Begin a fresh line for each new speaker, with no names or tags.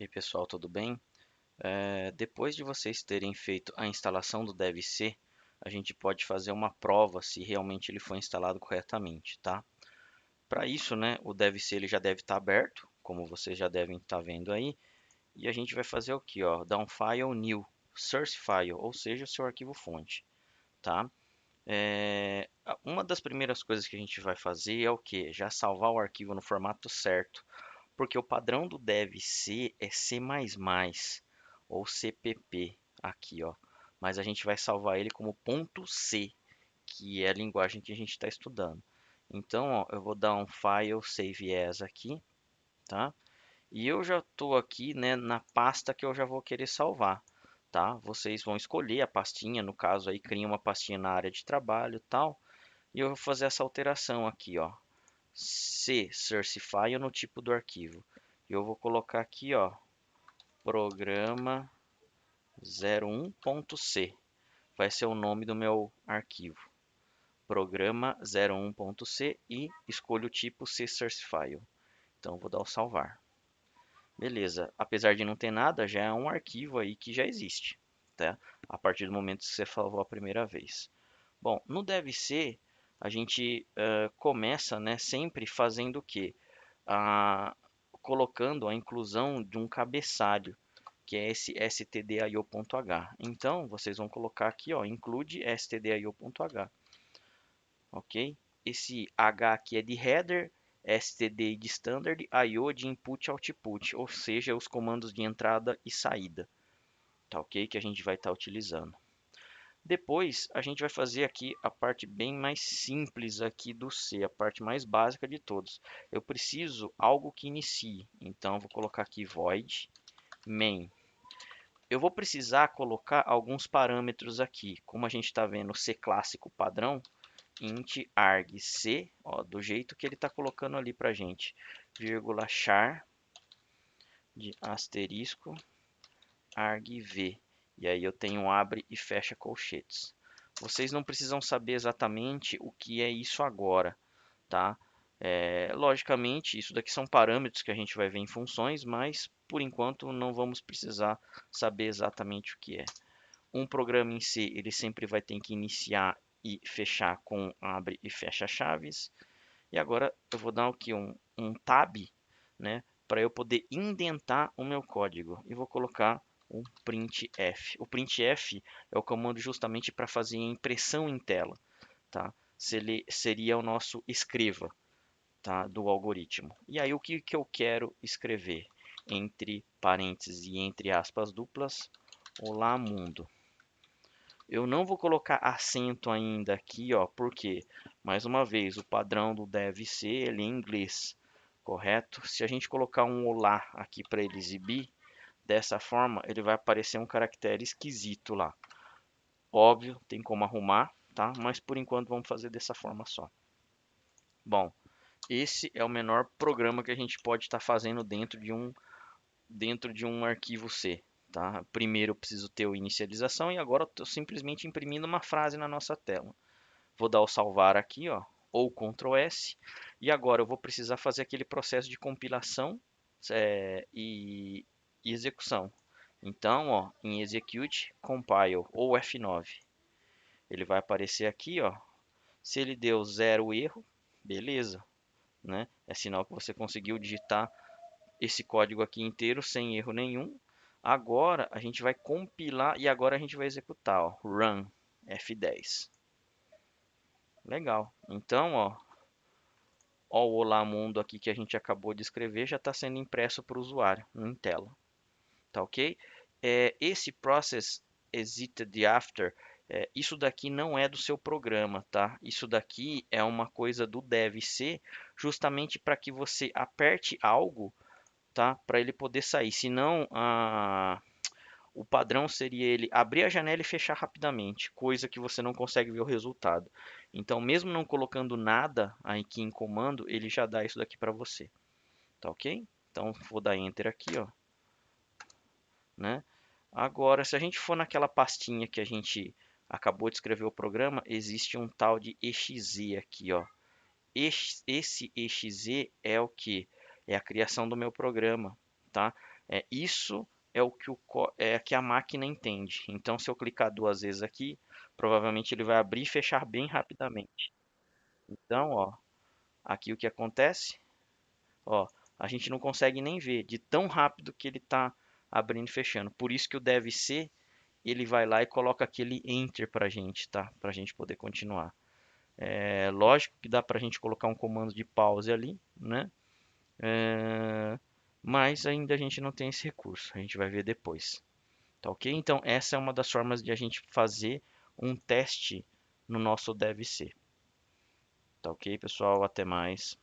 E aí, pessoal, tudo bem? Depois de vocês terem feito a instalação do DevC, a gente pode fazer uma prova se realmente ele foi instalado corretamente, tá? Para isso, né, o DevC ele já deve estar aberto, como vocês já devem estar vendo aí, e a gente vai fazer o que, ó? Dar um file new, source file, ou seja, o seu arquivo fonte, tá? Uma das primeiras coisas que a gente vai fazer é o que? Já salvar o arquivo no formato certo, porque o padrão do DevC é C++ ou CPP aqui, ó. Mas a gente vai salvar ele como .c, que é a linguagem que a gente está estudando. Então, ó, eu vou dar um file save as aqui, tá? E eu já estou aqui, né, na pasta que eu já vou querer salvar, tá? Vocês vão escolher a pastinha, no caso aí, cria uma pastinha na área de trabalho e tal. E eu vou fazer essa alteração aqui, ó. C source file no tipo do arquivo. E eu vou colocar aqui, ó, programa 01.c. Vai ser o nome do meu arquivo. Programa 01.c e escolho o tipo C source file. Então vou dar o salvar. Beleza. Apesar de não ter nada, já é um arquivo aí que já existe, tá? A partir do momento que você salvou a primeira vez. Bom, no DevC a gente começa, né, sempre fazendo o quê? a- Colocando a inclusão de um cabeçalho, que é esse stdio.h. Então, vocês vão colocar aqui, ó, include stdio.h, ok? Esse H aqui é de header, std de standard, IO de input output, ou seja, os comandos de entrada e saída, tá ok? Que a gente vai estar utilizando. Depois, a gente vai fazer aqui a parte bem mais simples aqui do C, a parte mais básica de todos. Eu preciso algo que inicie, então vou colocar aqui void main. Eu vou precisar colocar alguns parâmetros aqui, como a gente está vendo C clássico padrão, int arg c, ó, do jeito que ele está colocando ali para a gente, vírgula char de asterisco argv. E aí eu tenho abre e fecha colchetes. Vocês não precisam saber exatamente o que é isso agora, tá? Logicamente, isso daqui são parâmetros que a gente vai ver em funções, mas por enquanto não vamos precisar saber exatamente o que é. Um programa em si, ele sempre vai ter que iniciar e fechar com abre e fecha chaves. E agora eu vou dar aqui um tab, né, para eu poder indentar o meu código. E vou colocar um printf. O printf é o comando justamente para fazer a impressão em tela, tá? Se ele seria o nosso escreva, tá, do algoritmo. E aí o que eu quero escrever? Entre parênteses e entre aspas duplas, olá mundo. Eu não vou colocar acento ainda aqui, ó, porque, mais uma vez, o padrão do deve ser ele é em inglês, correto? Se a gente colocar um olá aqui para ele exibir, dessa forma, ele vai aparecer um caractere esquisito lá. Óbvio, tem como arrumar, tá? Mas por enquanto vamos fazer dessa forma só. Bom, esse é o menor programa que a gente pode estar fazendo dentro de um arquivo C. Tá? Primeiro eu preciso ter o inicialização e agora estou simplesmente imprimindo uma frase na nossa tela. Vou dar o salvar aqui, ó, ou Ctrl S, e agora eu vou precisar fazer aquele processo de compilação e execução. Então, ó, em Execute, Compile ou F9, ele vai aparecer aqui, ó. Se ele deu zero erro, beleza, né? É sinal que você conseguiu digitar esse código aqui inteiro sem erro nenhum. Agora a gente vai compilar e agora a gente vai executar, ó, run F10. Legal. Então, ó, o Olá Mundo aqui que a gente acabou de escrever já está sendo impresso para o usuário em tela. Tá ok? Esse process exited after, isso daqui não é do seu programa, tá? Isso daqui é uma coisa do devc, justamente para que você aperte algo, tá? Para ele poder sair. Senão, o padrão seria ele abrir a janela e fechar rapidamente, coisa que você não consegue ver o resultado. Então, mesmo não colocando nada aqui em comando, ele já dá isso daqui para você, tá ok? Então, vou dar Enter aqui, ó, né? Agora, se a gente for naquela pastinha que a gente acabou de escrever o programa, existe um tal de exe aqui, ó. Esse exe é o que? É a criação do meu programa, tá? Isso é o que que a máquina entende. Então, se eu clicar duas vezes aqui, provavelmente ele vai abrir e fechar bem rapidamente. Então, ó, aqui o que acontece, ó, a gente não consegue nem ver de tão rápido que ele está abrindo e fechando. Por isso que o deve ser, ele vai lá e coloca aquele enter para a gente, tá? Para a gente poder continuar. É lógico que dá para a gente colocar um comando de pause ali, né? É, mas ainda a gente não tem esse recurso. A gente vai ver depois. Tá ok? Então, essa é uma das formas de a gente fazer um teste no nosso deve ser. Tá ok, pessoal? Até mais.